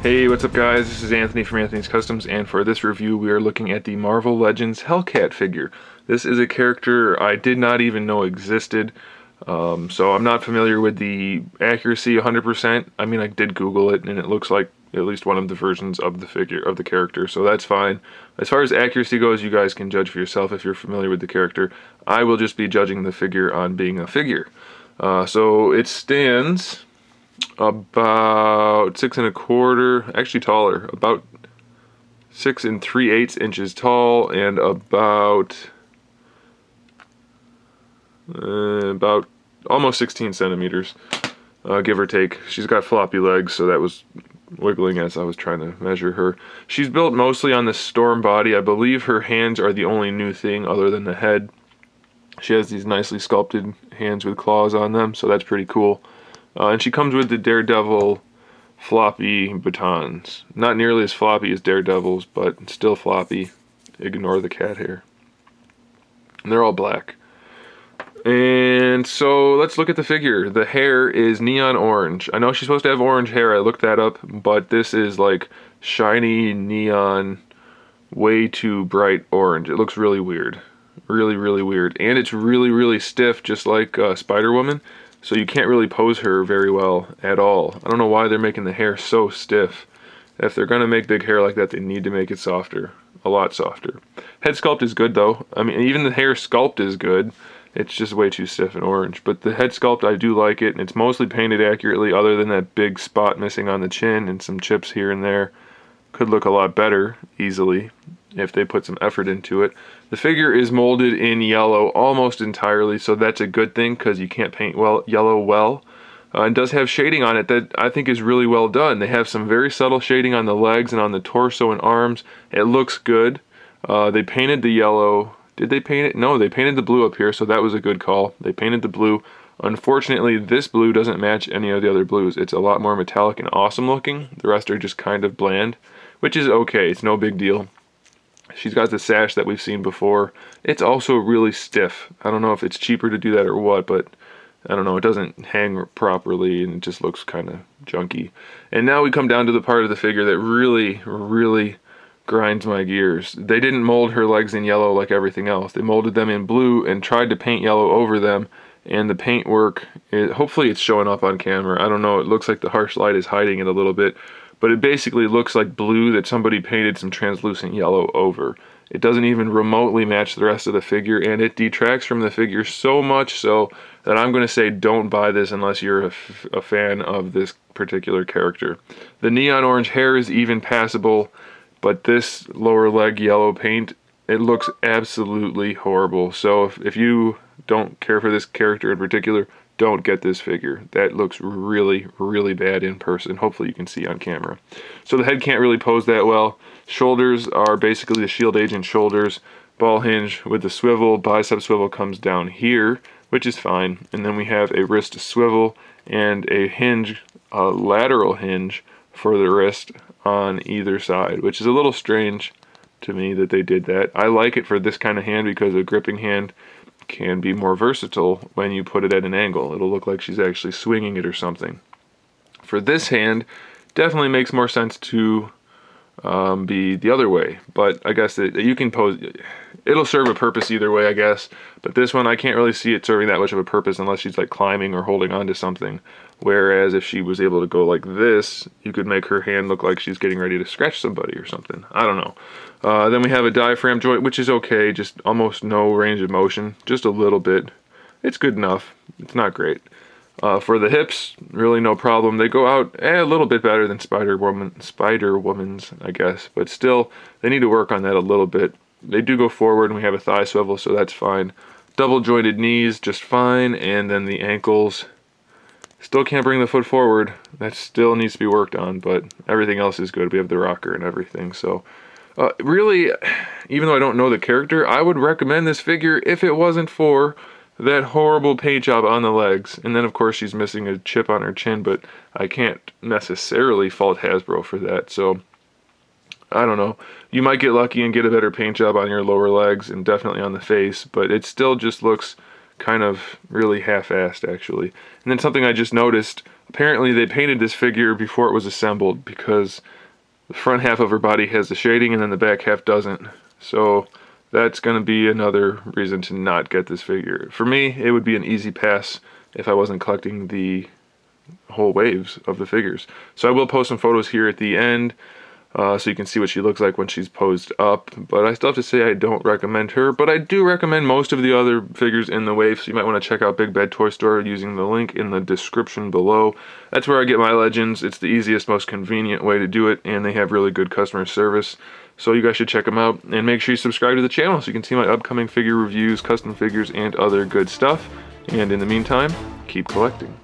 Hey, what's up guys? This is Anthony from Anthony's Customs, and for this review we are looking at the Marvel Legends HELLCAT figure. This is a character I did not even know existed, so I'm not familiar with the accuracy 100%. I mean, I did Google it, and it looks like at least one of the versions of the figure, of the character, so that's fine. As far as accuracy goes, you guys can judge for yourself if you're familiar with the character. I will just be judging the figure on being a figure. So it stands about 6 1/4, actually taller, about 6 3/8 inches tall, and about almost 16 centimeters, give or take. She's got floppy legs, so that was wiggling as I was trying to measure her. She's built mostly on the Storm body. I believe her hands are the only new thing other than the head. She has these nicely sculpted hands with claws on them, so that's pretty cool. And she comes with the Daredevil floppy batons. Not nearly as floppy as Daredevil's, but still floppy. Ignore the cat hair. And they're all black. And so let's look at the figure. The hair is neon orange. I know she's supposed to have orange hair. I looked that up, but this is like shiny neon, way too bright orange. It looks really weird. Really, really weird. And it's really, really stiff, just like Spider-Woman. So you can't really pose her very well at all. I don't know why they're making the hair so stiff. If they're gonna make big hair like that, they need to make it softer. A lot softer. Head sculpt is good though. I mean, even the hair sculpt is good. It's just way too stiff and orange. But the head sculpt, I do like it, and it's mostly painted accurately other than that big spot missing on the chin and some chips here and there. Could look a lot better, easily, if they put some effort into it. The figure is molded in yellow almost entirely, so that's a good thing because you can't paint yellow well. It does have shading on it that I think is really well done. They have some very subtle shading on the legs and on the torso and arms. It looks good. They painted the yellow. Did they paint it? No, they painted the blue up here, so that was a good call. They painted the blue. Unfortunately, this blue doesn't match any of the other blues. It's a lot more metallic and awesome looking. The rest are just kind of bland, which is okay. It's no big deal. She's got the sash that we've seen before. It's also really stiff. I don't know if it's cheaper to do that or what, but I don't know. It doesn't hang properly and it just looks kind of junky. And now we come down to the part of the figure that really, really grinds my gears. They didn't mold her legs in yellow like everything else. They molded them in blue and tried to paint yellow over them. And the paint work, hopefully it's showing up on camera. I don't know. It looks like the harsh light is hiding it a little bit. But it basically looks like blue that somebody painted some translucent yellow over. It doesn't even remotely match the rest of the figure, and it detracts from the figure so much so that I'm going to say don't buy this unless you're a fan of this particular character. The neon orange hair is even passable, but this lower leg yellow paint, it looks absolutely horrible. So if you don't care for this character in particular, don't get this figure. That looks really, really bad in person. Hopefully you can see on camera. So the head can't really pose that well. Shoulders are basically the Shield Agent shoulders. Ball hinge with the swivel. Bicep swivel comes down here, which is fine. And then we have a wrist swivel and a hinge, a lateral hinge for the wrist on either side, which is a little strange to me that they did that. I like it for this kind of hand because a gripping hand can be more versatile when you put it at an angle. It'll look like she's actually swinging it or something. For this hand, definitely makes more sense to be the other way, but I guess that you can pose, it'll serve a purpose either way, I guess. But this one, I can't really see it serving that much of a purpose unless she's like climbing or holding on to something. Whereas if she was able to go like this, you could make her hand look like she's getting ready to scratch somebody or something. I don't know. Then we have a diaphragm joint, which is okay, just almost no range of motion, just a little bit. It's good enough. It's not great. For the hips, really no problem. They go out a little bit better than Spider-Woman's, I guess, but still, they need to work on that a little bit. They do go forward, and we have a thigh swivel, so that's fine. Double jointed knees, just fine, and then the ankles. Still can't bring the foot forward. That still needs to be worked on, but everything else is good. We have the rocker and everything, so really, even though I don't know the character, I would recommend this figure if it wasn't for that horrible paint job on the legs. And then of course she's missing a chip on her chin, but I can't necessarily fault Hasbro for that, so I don't know. You might get lucky and get a better paint job on your lower legs and definitely on the face, but it still just looks kind of really half-assed actually. And then something I just noticed, apparently they painted this figure before it was assembled, because the front half of her body has the shading and then the back half doesn't. So that's going to be another reason to not get this figure. For me, it would be an easy pass if I wasn't collecting the whole waves of the figures. So I will post some photos here at the end, so you can see what she looks like when she's posed up. But I still have to say I don't recommend her, but I do recommend most of the other figures in the wave, so you might want to check out Big Bad Toy Store using the link in the description below. That's where I get my Legends. It's the easiest, most convenient way to do it, and they have really good customer service. So you guys should check them out, and make sure you subscribe to the channel so you can see my upcoming figure reviews, custom figures, and other good stuff. And in the meantime, keep collecting.